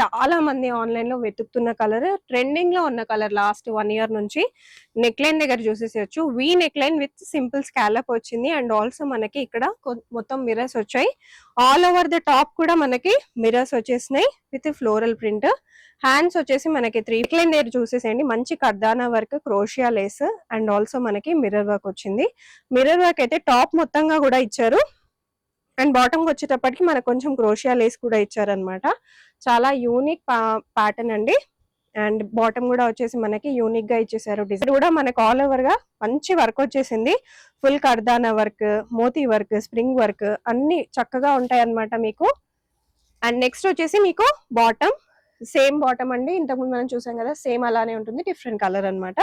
చాలా మంది ఆన్లైన్ లో వెతుకుతున్న కలర్, ట్రెండింగ్ లో ఉన్న కలర్ లాస్ట్ 1 ఇయర్ నుంచి. నెక్ లైన్ దగ్గర చూసేసేయచ్చు. V neckline with simple scallop వచ్చింది అండ్ ఆల్సో మనకి ఇక్కడ మొత్తం మిర్రర్స్ వచ్చాయి. ఆల్ ఓవర్ ద టాప్ కూడా మనకి మిర్రర్స్ వచ్చేసినాయి విత్ ఫ్లోరల్ ప్రింట్. హ్యాండ్స్ వచ్చేసి మనకి 3 నెక్ లైన్ దగ్గర చూసేసేయండి. మంచి kardana work, crochet lace and also మనకి మిర్రర్ వర్క్ వచ్చింది. మిర్రర్ వర్క్ అయితే టాప్ మొత్తంగా కూడా ఇచ్చారు అండ్ బాటమ్ వచ్చేటప్పటికి మనకు కొంచెం క్రోషియా లేస్ కూడా ఇచ్చారనమాట. చాలా యూనిక్ ప్యాటర్న్ అండి. అండ్ బాటమ్ కూడా వచ్చేసి మనకి యూనిక్ గా ఇచ్చేసారు. డిజైన్ కూడా మనకి ఆల్ ఓవర్ గా మంచి వర్క్ వచ్చేసింది. Full kardana work, moti work, spring work అన్ని చక్కగా ఉంటాయి అనమాట మీకు. అండ్ నెక్స్ట్ వచ్చేసి మీకు బాటమ్, సేమ్ బాటమ్ అండి. ఇంతకుముందు మనం చూసాం కదా, సేమ్ అలానే ఉంటుంది, డిఫరెంట్ కలర్ అనమాట.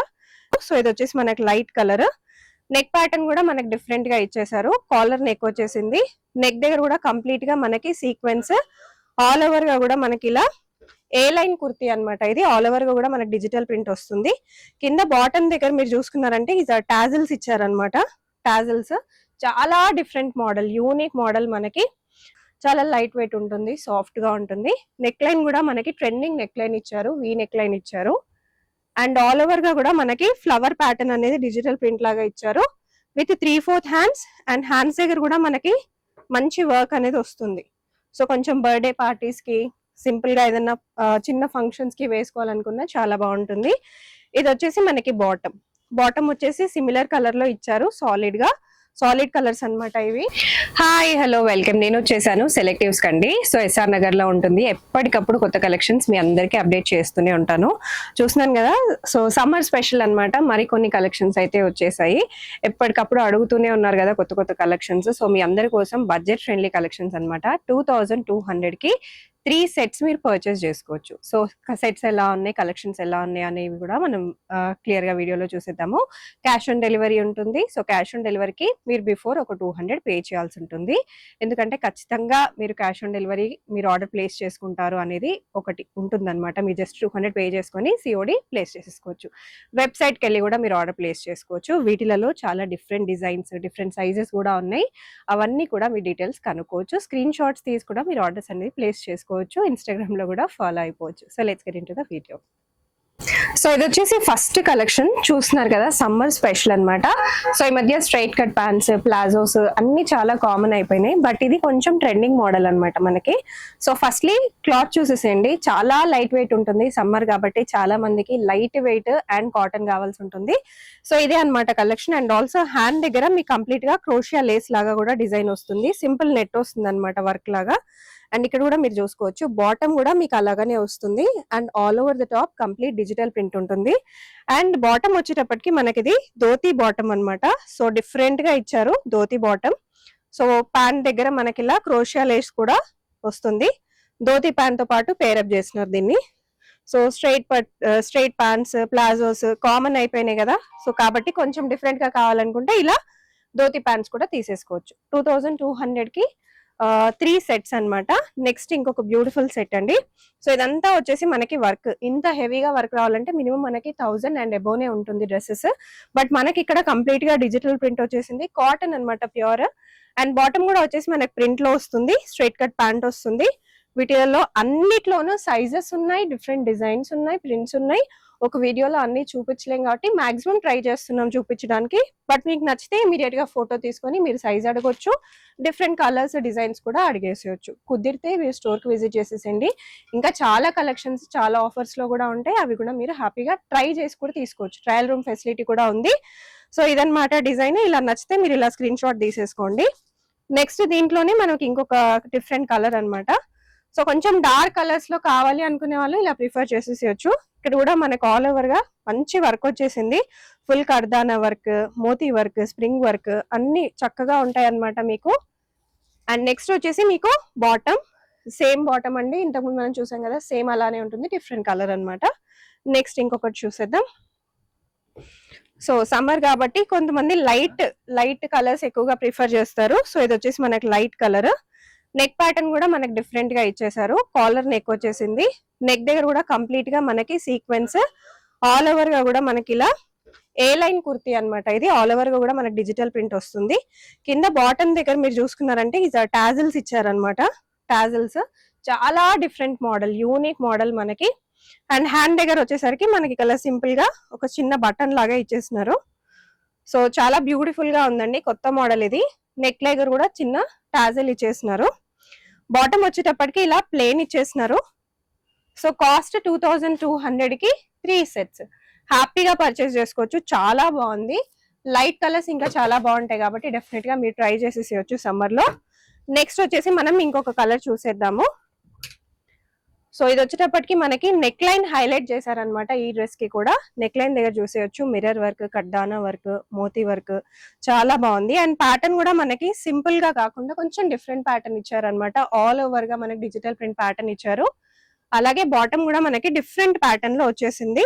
సో ఇది వచ్చేసి మనకి లైట్ కలర్. నెక్ ప్యాటర్న్ కూడా మనకి డిఫరెంట్ గా ఇచ్చేసారు. కాలర్ నెక్ వచ్చేసింది. నెక్ దగ్గర కూడా కంప్లీట్ గా మనకి సీక్వెన్స్, ఆల్ ఓవర్ గా కూడా మనకి ఇలా ఏ లైన్ కుర్తీ అనమాట. ఇది ఆల్ ఓవర్ గా కూడా మనకి డిజిటల్ ప్రింట్ వస్తుంది. కింద బాటమ్ దగ్గర మీరు చూసుకున్నారంటే టాజిల్స్ ఇచ్చారనమాట. టాజిల్స్ చాలా డిఫరెంట్ మోడల్, యూనిక్ మోడల్. మనకి చాలా లైట్ వెయిట్ ఉంటుంది, సాఫ్ట్ గా ఉంటుంది. నెక్ లైన్ కూడా మనకి ట్రెండింగ్ నెక్ లైన్ ఇచ్చారు, వీ నెక్ లైన్ ఇచ్చారు. అండ్ ఆల్ ఓవర్ గా కూడా మనకి ఫ్లవర్ ప్యాటర్న్ అనేది డిజిటల్ ప్రింట్ లాగా ఇచ్చారు విత్ 3/4 హ్యాండ్స్. అండ్ హ్యాండ్స్ దగ్గర కూడా మనకి మంచి వర్క్ అనేది వస్తుంది. సో కొంచెం బర్త్డే పార్టీస్ కి, సింపుల్ గా ఏదైనా చిన్న ఫంక్షన్స్ కి వేసుకోవాలనుకున్నా చాలా బాగుంటుంది. ఇది వచ్చేసి మనకి బాటమ్. బాటమ్ వచ్చేసి సిమిలర్ కలర్ లో ఇచ్చారు, సాలిడ్ గా, సాలిడ్ కలర్స్ అనమాట ఇవి. Hi, hello, welcome. నేను వచ్చేసాను సెలెక్టివ్స్ కండి. సో ఎస్ఆర్ నగర్ లో ఉంటుంది. ఎప్పటికప్పుడు కొత్త కలెక్షన్స్ మీ అందరికీ అప్డేట్ చేస్తూనే ఉంటాను. చూస్తున్నాను కదా, సో సమ్మర్ స్పెషల్ అనమాట. మరికొన్ని కలెక్షన్స్ అయితే వచ్చేసాయి. ఎప్పటికప్పుడు అడుగుతూనే ఉన్నారు కదా కొత్త కొత్త కలెక్షన్స్. సో మీ అందరి కోసం బడ్జెట్ ఫ్రెండ్లీ కలెక్షన్స్ అనమాట. 2200 కి 3 సెట్స్ మీరు పర్చేస్ చేసుకోవచ్చు. సో సెట్స్ ఎలా ఉన్నాయి, కలెక్షన్స్ ఎలా ఉన్నాయి అనేవి కూడా మనం క్లియర్ గా వీడియోలో చూసేద్దాము. క్యాష్ ఆన్ డెలివరీ ఉంటుంది. సో క్యాష్ ఆన్ డెలివరీకి మీరు బిఫోర్ ఒక 200 పే చేయాల్సి ఉంటుంది. ఎందుకంటే ఖచ్చితంగా మీరు క్యాష్ ఆన్ డెలివరీ మీరు ఆర్డర్ ప్లేస్ చేసుకుంటారు అనేది ఒకటి ఉంటుంది అనమాట. మీరు జస్ట్ 200 పే చేసుకొని సిఓడి ప్లేస్ చేసేసుకోవచ్చు. వెబ్సైట్కి వెళ్ళి కూడా మీరు ఆర్డర్ ప్లేస్ చేసుకోవచ్చు. వీటిలలో చాలా డిఫరెంట్ డిజైన్స్, డిఫరెంట్ సైజెస్ కూడా ఉన్నాయి. అవన్నీ కూడా మీ డీటెయిల్స్ కనుక్కోవచ్చు. స్క్రీన్ షాట్స్ తీసి కూడా మీరు ఆర్డర్స్ అనేది ప్లేస్ చేసుకోవచ్చు. ఇన్స్టాగ్రామ్ లో కూడా ఫాలో అయిపోవచ్చు. So let's get into the video. So ఇది వచ్చేసి ఫస్ట్ కలెక్షన్ చూస్తున్నారు కదా, సమ్మర్ స్పెషల్ అన్నమాట. సో ఈ మధ్య స్ట్రైట్ కట్ ప్యాంట్స్, ప్లాజోస్ అన్ని చాలా కామన్ అయిపోయినాయి. బట్ ఇది కొంచెం ట్రెండింగ్ మోడల్ అన్నమాట మనకి. సో ఫస్ట్లీ క్లాత్ చూసేసేయండి, చాలా లైట్ వెయిట్ ఉంటుంది. సమ్మర్ కాబట్టి చాలా మందికి లైట్ వెయిట్ అండ్ కాటన్ కావాల్సి ఉంటుంది. సో ఇదే అన్నమాట కలెక్షన్. అండ్ ఆల్సో హ్యాండ్ దగ్గర మీకు కంప్లీట్ గా క్రోషియా లేస్ లాగా కూడా డిజైన్ వస్తుంది. సింపుల్ నెట్ వస్తుంది అనమాట, వర్క్ లాగా. అండ్ ఇక్కడ కూడా మీరు చూసుకోవచ్చు, బాటమ్ కూడా మీకు అలాగానే వస్తుంది. And all over the top complete digital print ఉంటుంది. అండ్ బాటమ్ వచ్చేటప్పటికి మనకి ఇది ధోతి బాటమ్ అన్నమాట. సో డిఫరెంట్ గా ఇచ్చారు ధోతి బాటమ్. సో ప్యాంట్ దగ్గర మనకి ఇలా క్రోషియా లేస్ కూడా వస్తుంది. ధోతి ప్యాంట్ తో పాటు పేరప్ చేసినారు దీన్ని. So straight pants, palazzos common అయిపోయినాయి కదా. సో కాబట్టి కొంచెం డిఫరెంట్ గా కావాలనుకుంటే ఇలా ధోతి ప్యాంట్స్ కూడా తీసేసుకోవచ్చు. 2200 కి 3 సెట్స్ అన్నమాట. నెక్స్ట్ ఇంకొక బ్యూటిఫుల్ సెట్ అండి. సో ఇదంతా వచ్చేసి మనకి వర్క్, ఇంత హెవీగా వర్క్ రావాలంటే మినిమం మనకి 1000 అండ్ అబోనే ఉంటుంది డ్రెస్సెస్. బట్ మనకి ఇక్కడ కంప్లీట్ గా డిజిటల్ ప్రింట్ వచ్చేసింది, కాటన్ అన్నమాట, ప్యూర్. అండ్ బాటమ్ కూడా వచ్చేసి మనకి ప్రింట్ లో వస్తుంది, స్ట్రైట్ కట్ ప్యాంట్ వస్తుంది. వీటిలో అన్నిట్లోనూ సైజెస్ ఉన్నాయి, డిఫరెంట్ డిజైన్స్ ఉన్నాయి, ప్రింట్స్ ఉన్నాయి. ఒక వీడియోలో అన్ని చూపించలేం కాబట్టి మాక్సిమం ట్రై చేస్తున్నాం చూపించడానికి. బట్ మీకు నచ్చితే ఇమీడియట్ గా ఫోటో తీసుకొని మీరు సైజ్ అడగొచ్చు, డిఫరెంట్ కలర్స్, డిజైన్స్ కూడా అడిగేసేయచ్చు. కుదిరితే మీరు స్టోర్ కి విజిట్ చేసేసండి. ఇంకా చాలా కలెక్షన్స్, చాలా ఆఫర్స్ లో కూడా ఉంటాయి. అవి కూడా మీరు హ్యాపీగా ట్రై చేసి కూడా తీసుకోవచ్చు. ట్రయల్ రూమ్ ఫెసిలిటీ కూడా ఉంది. సో ఇదన్నమాట డిజైన్. ఇలా నచ్చితే మీరు ఇలా స్క్రీన్ షాట్ తీసేసుకోండి. నెక్స్ట్ దీంట్లోనే మనకి ఇంకొక డిఫరెంట్ కలర్ అన్నమాట. సో కొంచెం డార్క్ కలర్స్ లో కావాలి అనుకునే వాళ్ళు ఇలా ప్రిఫర్ చేసేసేయచ్చు. ఇక్కడ కూడా మనకు ఆల్ ఓవర్ గా మంచి వర్క్ వచ్చేసింది. Full kardana work, moti work, spring work అన్ని చక్కగా ఉంటాయి అన్నమాట మీకు. అండ్ నెక్స్ట్ వచ్చేసి మీకు బాటమ్, సేమ్ బాటమ్ అండి. ఇంతకుముందు మనం చూసాం కదా, సేమ్ అలానే ఉంటుంది, డిఫరెంట్ కలర్ అన్నమాట. నెక్స్ట్ ఇంకొకటి చూసేద్దాం. సో సమ్మర్ కాబట్టి కొంతమంది లైట్ కలర్స్ ఎక్కువగా ప్రిఫర్ చేస్తారు. సో ఇది వచ్చేసి మనకి లైట్ కలర్. నెక్ ప్యాటర్న్ కూడా మనకి డిఫరెంట్ గా ఇచ్చేసారు. కాలర్ నెక్ వచ్చేసింది. నెక్ దగ్గర కూడా కంప్లీట్ గా మనకి సీక్వెన్స్, ఆల్ ఓవర్ గా కూడా మనకి ఇలా ఏ లైన్ కుర్తీ అన్నమాట. ఇది ఆల్ ఓవర్ గా కూడా మనకి డిజిటల్ ప్రింట్ వస్తుంది. కింద బాటమ్ దగ్గర మీరు చూసుకున్నారంటే టాజిల్స్ ఇచ్చారనమాట. టాజిల్స్ చాలా డిఫరెంట్ మోడల్, యూనిక్ మోడల్ మనకి. అండ్ హ్యాండ్ దగ్గర వచ్చేసరికి మనకి ఇలా సింపుల్ గా ఒక చిన్న బటన్ లాగా ఇచ్చేస్తున్నారు. సో చాలా బ్యూటిఫుల్ గా ఉందండి, కొత్త మోడల్ ఇది. నెక్ దగ్గర కూడా చిన్న టాజల్ ఇచ్చేస్తున్నారు. బాటమ్ వచ్చేటప్పటికి ఇలా ప్లేన్ ఇచ్చేస్తున్నారు. సో కాస్ట్ 2200 కి 3 సెట్స్ హ్యాపీగా పర్చేస్ చేసుకోవచ్చు. చాలా బాగుంది. లైట్ కలర్స్ ఇంకా చాలా బాగుంటాయి కాబట్టి డెఫినెట్ గా మీరు ట్రై చేసేసేయచ్చు సమ్మర్ లో. నెక్స్ట్ వచ్చేసి మనం ఇంకొక కలర్ చూసేద్దాము. సో ఇది వచ్చేటప్పటికి మనకి నెక్ లైన్ హైలైట్ చేశారనమాట. ఈ డ్రెస్ కి కూడా నెక్ లైన్ దగ్గర చూసేయచ్చు, mirror work, kardana work, moti work చాలా బాగుంది. అండ్ ప్యాటర్న్ కూడా మనకి సింపుల్ గా కాకుండా కొంచెం డిఫరెంట్ ప్యాటర్న్ ఇచ్చారనమాట. ఆల్ ఓవర్ గా మనకి డిజిటల్ ప్రింట్ ప్యాటర్న్ ఇచ్చారు. అలాగే బాటమ్ కూడా మనకి డిఫరెంట్ ప్యాటర్న్ లో వచ్చేసింది.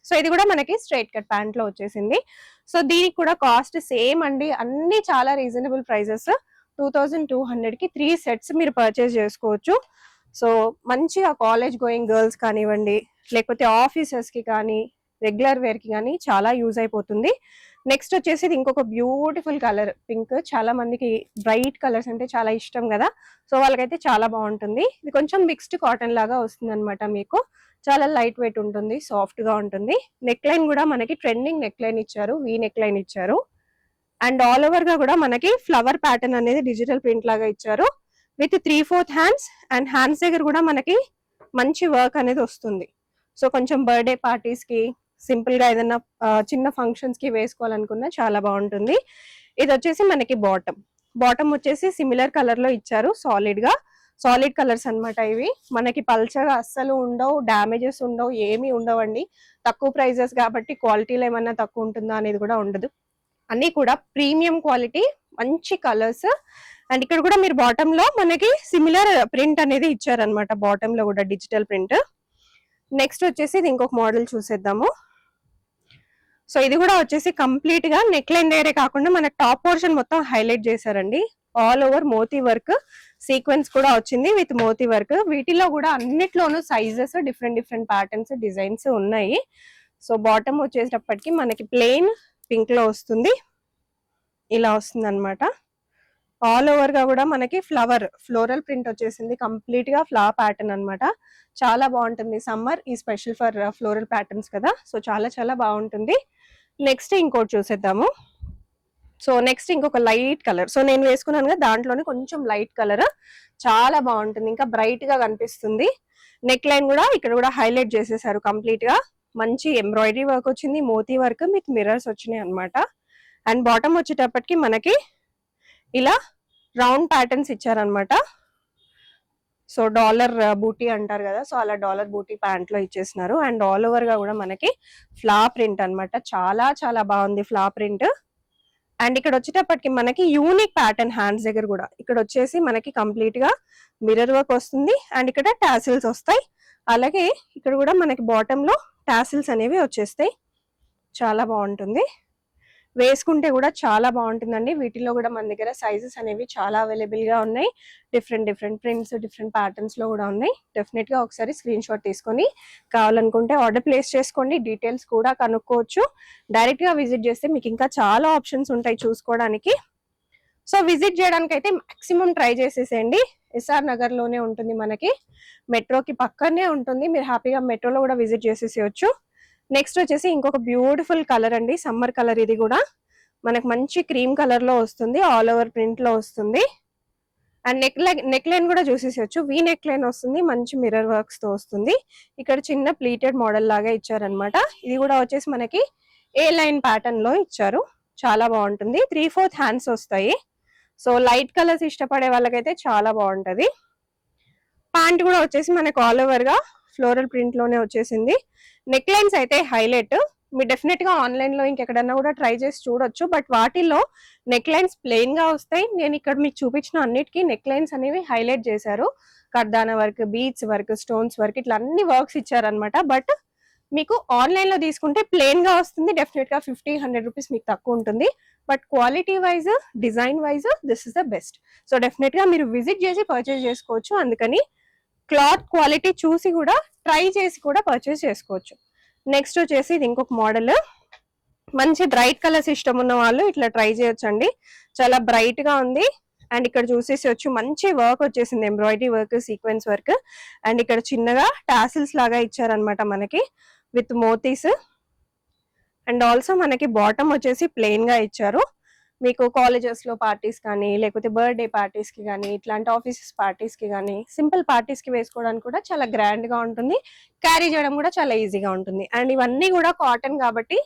సో ఇది కూడా మనకి స్ట్రైట్ కట్ ప్యాంట్ లో వచ్చేసింది. సో దీనికి కూడా కాస్ట్ సేమ్ అండి, అన్ని చాలా రీజనబుల్ ప్రైజెస్. 2200 కి 3 సెట్స్ మీరు పర్చేస్ చేసుకోవచ్చు. సో మంచిగా కాలేజ్ గోయింగ్ గర్ల్స్ కానివ్వండి, లేకపోతే ఆఫీసర్స్ కి కానీ, రెగ్యులర్ వేర్ కి కానీ చాలా యూజ్ అయిపోతుంది. నెక్స్ట్ వచ్చేసి ఇది ఇంకొక బ్యూటిఫుల్ కలర్ పింక్. చాలా మందికి బ్రైట్ కలర్స్ అంటే చాలా ఇష్టం కదా, సో వాళ్ళకైతే చాలా బాగుంటుంది. ఇది కొంచెం మిక్స్డ్ కాటన్ లాగా వస్తుంది అనమాట. మీకు చాలా లైట్ వెయిట్ ఉంటుంది, సాఫ్ట్ గా ఉంటుంది. నెక్ లైన్ కూడా మనకి ట్రెండింగ్ నెక్ లైన్ ఇచ్చారు, వీ నెక్ లైన్ ఇచ్చారు. అండ్ ఆల్ ఓవర్ గా కూడా మనకి ఫ్లవర్ ప్యాటర్న్ అనేది డిజిటల్ ప్రింట్ లాగా ఇచ్చారు విత్ 3/4 హ్యాండ్స్. అండ్ హ్యాండ్స్ దగ్గర కూడా మనకి మంచి వర్క్ అనేది వస్తుంది. సో కొంచెం బర్త్డే పార్టీస్ కి, సింపుల్ గా ఏదైనా చిన్న ఫంక్షన్స్ కి వేసుకోవాలనుకున్నా చాలా బాగుంటుంది. ఇది వచ్చేసి మనకి బాటమ్ వచ్చేసి సిమిలర్ కలర్ లో ఇచ్చారు. సాలిడ్ కలర్స్ అన్నమాట. ఇవి మనకి పల్చగా అస్సలు ఉండవు, డ్యామేజెస్ ఉండవు, ఏమీ ఉండవండి. తక్కువ ప్రైజెస్ కాబట్టి క్వాలిటీలో ఏమన్నా తక్కువ ఉంటుందా అనేది కూడా ఉండదు. అన్ని కూడా ప్రీమియం క్వాలిటీ, మంచి కలర్స్. అండ్ ఇక్కడ కూడా మీరు బాటమ్ లో మనకి సిమిలర్ ప్రింట్ అనేది ఇచ్చారనమాట. బాటమ్ లో కూడా డిజిటల్ ప్రింట్. నెక్స్ట్ వచ్చేసి ఇది ఇంకొక మోడల్ చూసేద్దాము. సో ఇది కూడా వచ్చేసి కంప్లీట్ గా నెక్ లైన్ దగ్గరే కాకుండా మన టాప్ పోర్షన్ మొత్తం హైలైట్ చేశారండి. All over moti work, sequence కూడా వచ్చింది విత్ మోతీ వర్క్. వీటిలో కూడా అన్నిట్లోనూ సైజెస్, డిఫరెంట్ ప్యాటర్న్స్, డిజైన్స్ ఉన్నాయి. సో బాటమ్ వచ్చేటప్పటికి మనకి ప్లెయిన్ పింక్ లో వస్తుంది, ఇలా వస్తుంది అనమాట. ఆల్ ఓవర్ గా కూడా మనకి ఫ్లోరల్ ప్రింట్ వచ్చేసింది. కంప్లీట్ గా ఫ్లవర్ ప్యాటర్న్ అనమాట. చాలా బాగుంటుంది. సమ్మర్ ఈ స్పెషల్ ఫర్ ఫ్లోరల్ ప్యాటర్న్స్ కదా, సో చాలా చాలా బాగుంటుంది. నెక్స్ట్ ఇంకోటి చూసేద్దాము. సో నెక్స్ట్ ఇంకొక లైట్ కలర్. సో నేను వేసుకున్నాను కదా, దాంట్లోనే కొంచెం లైట్ కలర్ చాలా బాగుంటుంది, ఇంకా బ్రైట్ గా కనిపిస్తుంది. నెక్ లైన్ కూడా ఇక్కడ కూడా హైలైట్ చేసేసారు కంప్లీట్ గా. మంచి ఎంబ్రాయిడరీ వర్క్ వచ్చింది, మోతీ వర్క్ విత్ మిర్రర్స్ వచ్చినాయి అనమాట. అండ్ బాటమ్ వచ్చేటప్పటికి మనకి ఇలా రౌండ్ ప్యాటర్న్స్ ఇచ్చారనమాట. సో డాలర్ బూటీ అంటారు కదా, సో అలా డాలర్ బూటీ ప్యాంట్ లో ఇచ్చేసినారు. అండ్ ఆల్ ఓవర్ గా కూడా మనకి ఫ్లవర్ ప్రింట్ అనమాట. చాలా చాలా బాగుంది ఫ్లవర్ ప్రింట్. అండ్ ఇక్కడ వచ్చేటప్పటికి మనకి యూనిక్ ప్యాటర్న్ హ్యాండ్స్ దగ్గర కూడా ఇక్కడ వచ్చేసి మనకి కంప్లీట్ గా మిర్రర్ వర్క్ వస్తుంది. అండ్ ఇక్కడ టాసిల్స్ వస్తాయి. అలాగే ఇక్కడ కూడా మనకి బాటమ్ లో టాసిల్స్ అనేవి వచ్చేస్తాయి. చాలా బాగుంటుంది, వేసుకుంటే కూడా చాలా బాగుంటుందండి. వీటిలో కూడా మన దగ్గర సైజెస్ అనేవి చాలా అవైలబుల్ గా ఉన్నాయి. డిఫరెంట్ ప్రింట్స్, డిఫరెంట్ ప్యాటర్న్స్ లో కూడా ఉన్నాయి. డెఫినెట్ గా ఒకసారి స్క్రీన్ షాట్ తీసుకొని కావాలనుకుంటే ఆర్డర్ ప్లేస్ చేసుకోండి. డీటెయిల్స్ కూడా కనుక్కోవచ్చు. డైరెక్ట్ గా విజిట్ చేస్తే మీకు ఇంకా చాలా ఆప్షన్స్ ఉంటాయి చూసుకోవడానికి. సో విజిట్ చేయడానికి అయితే మాక్సిమం ట్రై చేసేసేయండి. ఎస్ఆర్ నగర్ లోనే ఉంటుంది, మనకి మెట్రోకి పక్కనే ఉంటుంది. మీరు హ్యాపీగా మెట్రోలో కూడా విజిట్ చేసేసేయచ్చు. నెక్స్ట్ వచ్చేసి ఇంకొక బ్యూటిఫుల్ కలర్ అండి, సమ్మర్ కలర్. ఇది కూడా మనకు మంచి క్రీమ్ కలర్ లో వస్తుంది, ఆల్ ఓవర్ ప్రింట్ లో వస్తుంది. అండ్ నెక్ లైన్ కూడా చూసేసేయచ్చు. వీ నెక్ లైన్ వస్తుంది, మంచి మిర్రర్ వర్క్స్ తో వస్తుంది. ఇక్కడ చిన్న ప్లీటెడ్ మోడల్ లాగా ఇచ్చారనమాట. ఇది కూడా వచ్చేసి మనకి ఏ లైన్ ప్యాటర్న్ లో ఇచ్చారు. చాలా బాగుంటుంది. 3/4 హ్యాండ్స్ వస్తాయి. సో లైట్ కలర్స్ ఇష్టపడే వాళ్ళకైతే చాలా బాగుంటది. ప్యాంట్ కూడా వచ్చేసి మనకి ఆల్ ఓవర్ గా ఫ్లోరల్ ప్రింట్ లోనే వచ్చేసింది. నెక్ లైన్స్ అయితే హైలైట్. మీరు డెఫినెట్ గా ఆన్లైన్ లో ఇంకెక్కడన్నా కూడా ట్రై చేసి చూడొచ్చు. బట్ వాటిల్లో నెక్ లైన్స్ ప్లెయిన్ గా వస్తాయి. నేను ఇక్కడ మీకు చూపించిన అన్నిటికీ నెక్ లైన్స్ అనేవి హైలైట్ చేశారు. Kardana work, beads work, stones work, ఇట్లా అన్ని వర్క్స్ ఇచ్చారనమాట. బట్ మీకు ఆన్లైన్ లో తీసుకుంటే ప్లెయిన్ గా వస్తుంది. డెఫినెట్ గా 50-100 రూపీస్ మీకు తక్కువ ఉంటుంది. But quality wise, design wise this is the best. So definite గా మీరు విజిట్ చేసి పర్చేస్ చేసుకోవచ్చు. అందుకని క్లాత్ క్వాలిటీ చూసి కూడా ట్రై చేసి కూడా పర్చేస్ చేసుకోవచ్చు. నెక్స్ట్ వచ్చేసి ఇది ఇంకొక మోడల్. మంచి బ్రైట్ కలర్స్ ఇష్టం ఉన్న వాళ్ళు ఇట్లా ట్రై చేయొచ్చండి. చాలా బ్రైట్ గా ఉంది. అండ్ ఇక్కడ చూసేసి మంచి వర్క్ వచ్చేసింది, embroidery work, sequence work. And ఇక్కడ చిన్నగా టాసిల్స్ లాగా ఇచ్చారనమాట మనకి విత్ మోతీస్. అండ్ ఆల్సో మనకి బాటమ్ వచ్చేసి ప్లెయిన్ గా ఇచ్చారు. మీకు కాలేజెస్ లో పార్టీస్ కానీ, లేకపోతే బర్త్డే పార్టీస్ కి కానీ, ఇట్లాంటి ఆఫీసెస్ పార్టీస్ కి కానీ, సింపుల్ పార్టీస్ కి వేసుకోవడానికి కూడా చాలా గ్రాండ్ గా ఉంటుంది, క్యారీ చేయడం కూడా చాలా ఈజీగా ఉంటుంది. అండ్ ఇవన్నీ కూడా కాటన్ కాబట్టి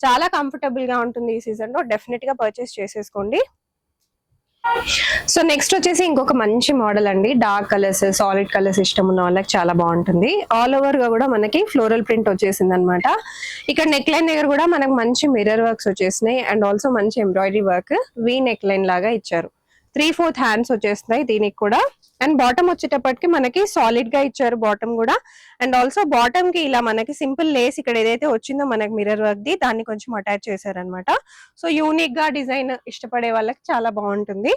చాలా కంఫర్టబుల్ గా ఉంటుంది. ఈ సీజన్ లో డెఫినెట్ గా పర్చేస్ చేసేసుకోండి. సో నెక్స్ట్ వచ్చేసి ఇంకొక మంచి మోడల్ అండి. డార్క్ కలర్స్, సాలిడ్ కలర్స్ ఇష్టం ఉన్న వాళ్ళకి చాలా బాగుంటుంది. ఆల్ ఓవర్ గా కూడా మనకి ఫ్లోరల్ ప్రింట్ వచ్చేసింది అనమాట. ఇక్కడ నెక్ లైన్ దగ్గర కూడా మనకు మంచి మిర్రర్ వర్క్స్ వచ్చేసినాయి. అండ్ ఆల్సో మంచి embroidery work, V neck line లాగా ఇచ్చారు. 3/4 హ్యాండ్స్ వచ్చేస్తున్నాయి దీనికి కూడా. అండ్ బాటమ్ వచ్చేటప్పటికి మనకి సాలిడ్ గా ఇచ్చారు బాటమ్ కూడా. అండ్ ఆల్సో బాటమ్ కి ఇలా మనకి సింపుల్ లేస్ ఇక్కడ ఏదైతే వచ్చిందో మనకి మిర్రర్ వర్క్ ది, దాన్ని కొంచెం అటాచ్ చేశారనమాట. సో యూనిక్ గా డిజైన్ ఇష్టపడే వాళ్ళకి చాలా బాగుంటుంది.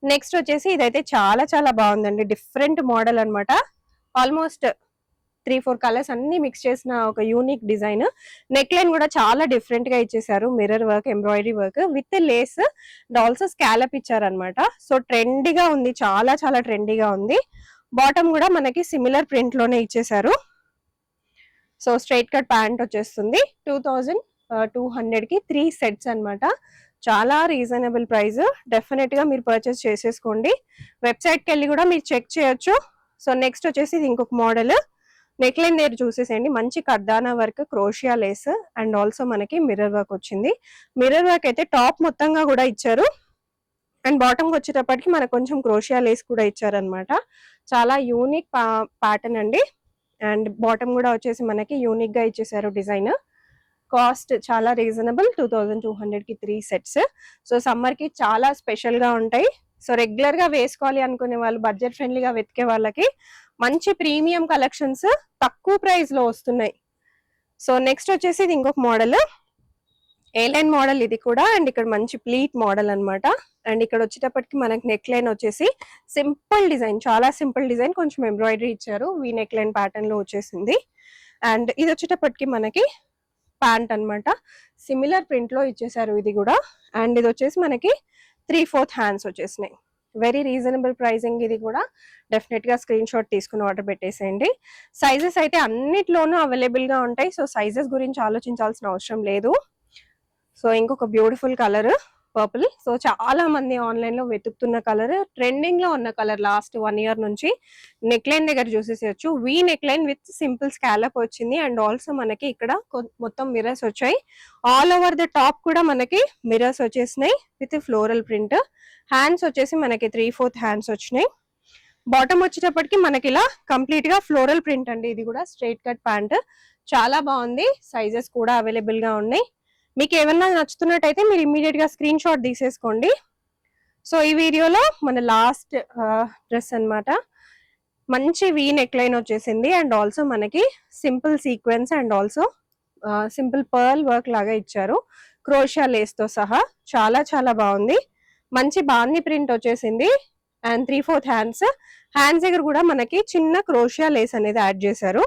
నెక్స్ట్ వచ్చేసి ఇదైతే చాలా చాలా బాగుందండి, డిఫరెంట్ మోడల్ అనమాట. ఆల్మోస్ట్ 3-4 కలర్స్ అన్ని మిక్స్ చేసిన ఒక యూనిక్ డిజైన్. నెక్ లైన్ కూడా చాలా డిఫరెంట్ గా ఇచ్చేసారు, mirror work, embroidery work with lace and also scallop ఇచ్చారనమాట. సో ట్రెండీగా ఉంది, చాలా చాలా ట్రెండీగా ఉంది. బాటమ్ కూడా మనకి సిమిలర్ ప్రింట్ లోనే ఇచ్చేసారు. సో స్ట్రైట్ కట్ ప్యాంట్ వచ్చేస్తుంది. 2200 కి 3 సెట్స్ అనమాట. చాలా రీజనబుల్ ప్రైస్, డెఫినెట్ గా మీరు పర్చేస్ చేసేసుకోండి. వెబ్సైట్ కి వెళ్ళి కూడా మీరు చెక్ చేయొచ్చు. సో నెక్స్ట్ వచ్చేసి ఇది ఇంకొక మోడల్. నెక్ లైన్ దగ్గర చూసేసేయండి, మంచి kardana work, crochet lace and also మనకి మిర్రర్ వర్క్ వచ్చింది. మిర్రర్ వర్క్ అయితే టాప్ మొత్తంగా కూడా ఇచ్చారు. అండ్ బాటమ్ వచ్చేటప్పటికి మనకు కొంచెం క్రోషియా లేస్ కూడా ఇచ్చారనమాట. చాలా యూనిక్ ప్యాటర్న్ అండి. అండ్ బాటమ్ కూడా వచ్చేసి మనకి యూనిక్ గా ఇచ్చేసారు డిజైన్. కాస్ట్ చాలా రీజనబుల్, 2200 కి 3 సెట్స్. సో సమ్మర్ కి చాలా స్పెషల్ గా ఉంటాయి. సో రెగ్యులర్ గా వేసుకోవాలి అనుకునే వాళ్ళు, బడ్జెట్ ఫ్రెండ్లీగా వెతికే వాళ్ళకి మంచి ప్రీమియం కలెక్షన్స్ తక్కువ ప్రైస్ లో వస్తున్నాయి. సో నెక్స్ట్ వచ్చేసి ఇది ఇంకొక మోడల్, ఏ లైన్ మోడల్ ఇది కూడా. అండ్ ఇక్కడ మంచి ప్లీట్ మోడల్ అనమాట. అండ్ ఇక్కడ వచ్చేటప్పటికి మనకి నెక్ లైన్ వచ్చేసి సింపుల్ డిజైన్, చాలా సింపుల్ డిజైన్, కొంచెం ఎంబ్రాయిడరీ ఇచ్చారు, వీ నెక్ లైన్ ప్యాటర్న్ లో వచ్చేసింది. అండ్ ఇది వచ్చేటప్పటికి మనకి ప్యాంట్ అనమాట, సిమిలర్ ప్రింట్ లో ఇచ్చేసారు ఇది కూడా. అండ్ ఇది వచ్చేసి మనకి 3/4 హ్యాండ్స్ వచ్చేసినాయి. వెరీ రీజనబుల్ ప్రైసింగ్ ఇది కూడా. డెఫినెట్ గా స్క్రీన్ షాట్ తీసుకుని ఆర్డర్ పెట్టేసేయండి. సైజెస్ అయితే అన్నిట్లోనూ అవైలబుల్ గా ఉంటాయి. సో సైజెస్ గురించి ఆలోచించాల్సిన అవసరం లేదు. సో ఇంకొక బ్యూటిఫుల్ కలర్ పర్పుల్. సో చాలా మంది ఆన్లైన్ లో వెతుకుతున్న కలర్, ట్రెండింగ్ లో ఉన్న కలర్ లాస్ట్ 1 ఇయర్ నుంచి. నెక్ లైన్ దగ్గర చూసేసేయచ్చు, V neckline with simple scallop వచ్చింది. అండ్ ఆల్సో మనకి ఇక్కడ మొత్తం మిర్రర్స్ వచ్చాయి. ఆల్ ఓవర్ ద టాప్ కూడా మనకి మిర్రర్స్ వచ్చేసినాయి విత్ ఫ్లోరల్ ప్రింట్. హ్యాండ్స్ వచ్చేసి మనకి 3/4 హ్యాండ్స్ వచ్చినాయి. బాటమ్ వచ్చేటప్పటికి మనకి ఇలా కంప్లీట్ గా ఫ్లోరల్ ప్రింట్ అండి. ఇది కూడా స్ట్రైట్ కట్ ప్యాంట్, చాలా బాగుంది. సైజెస్ కూడా అవైలబుల్ గా ఉన్నాయి. మీకు ఏమన్నా నచ్చుతున్నట్టయితే మీరు ఇమ్మీడియట్ గా స్క్రీన్ షాట్ తీసేసుకోండి. సో ఈ వీడియోలో మన లాస్ట్ డ్రెస్ అన్నమాట. మంచి వీ నెక్ లైన్ వచ్చేసింది. అండ్ ఆల్సో మనకి simple sequence and also simple pearl work లాగా ఇచ్చారు, క్రోషియా లేస్ తో సహా. చాలా చాలా బాగుంది. మంచి బాందీ ప్రింట్ వచ్చేసింది. అండ్ 3/4 హ్యాండ్స్ దగ్గర కూడా మనకి చిన్న క్రోషియా లేస్ అనేది యాడ్ చేశారు.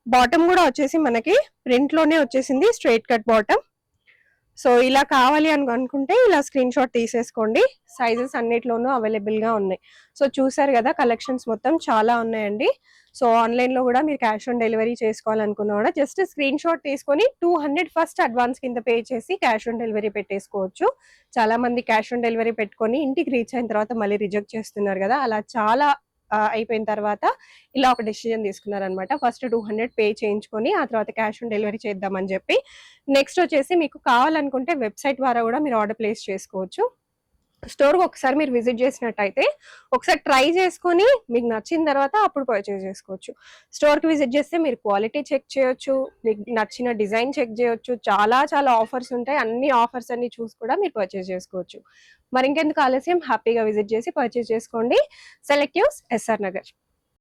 బాటమ్ కూడా వచ్చేసి మనకి ప్రింట్ లోనే వచ్చేసింది, స్ట్రైట్ కట్ బాటమ్. సో ఇలా కావాలి అని అనుకుంటే ఇలా స్క్రీన్ షాట్ తీసేసుకోండి. సైజెస్ అన్నిట్లోనూ అవైలబుల్ గా ఉన్నాయి. సో చూసారు కదా, కలెక్షన్స్ మొత్తం చాలా ఉన్నాయండి. సో ఆన్లైన్ లో కూడా మీరు క్యాష్ ఆన్ డెలివరీ చేసుకోవాలనుకున్నా కూడా జస్ట్ స్క్రీన్ షాట్ తీసుకొని 200 ఫస్ట్ అడ్వాన్స్ కింద పే చేసి క్యాష్ ఆన్ డెలివరీ పెట్టేసుకోవచ్చు. చాలా మంది క్యాష్ ఆన్ డెలివరీ పెట్టుకొని ఇంటికి రీచ్ అయిన తర్వాత మళ్ళీ రిజెక్ట్ చేస్తున్నారు కదా, అలా చాలా అయిపోయిన తర్వాత ఇలా ఒక డెసిజన్ తీసుకున్నారనమాట. ఫస్ట్ 200 పే చేయించుకొని ఆ తర్వాత క్యాష్ ఆన్ డెలివరీ చేద్దామని చెప్పి. నెక్స్ట్ వచ్చేసి మీకు కావాలనుకుంటే వెబ్సైట్ ద్వారా కూడా మీరు ఆర్డర్ ప్లేస్ చేసుకోవచ్చు. స్టోర్ ఒకసారి మీరు విజిట్ చేసినట్టయితే ఒకసారి ట్రై చేసుకొని మీకు నచ్చిన తర్వాత అప్పుడు పర్చేస్ చేసుకోవచ్చు. స్టోర్ కి విజిట్ చేస్తే మీరు క్వాలిటీ చెక్ చేయొచ్చు, మీకు నచ్చిన డిజైన్ చెక్ చేయొచ్చు. చాలా చాలా ఆఫర్స్ ఉంటాయి, అన్ని ఆఫర్స్ అన్ని చూసి కూడా మీరు పర్చేస్ చేసుకోవచ్చు. మరి ఇంకెందుకు ఆలస్యం, హ్యాపీగా విజిట్ చేసి పర్చేస్ చేసుకోండి. సెలెక్టివ్స్, ఎస్ఆర్ నగర్.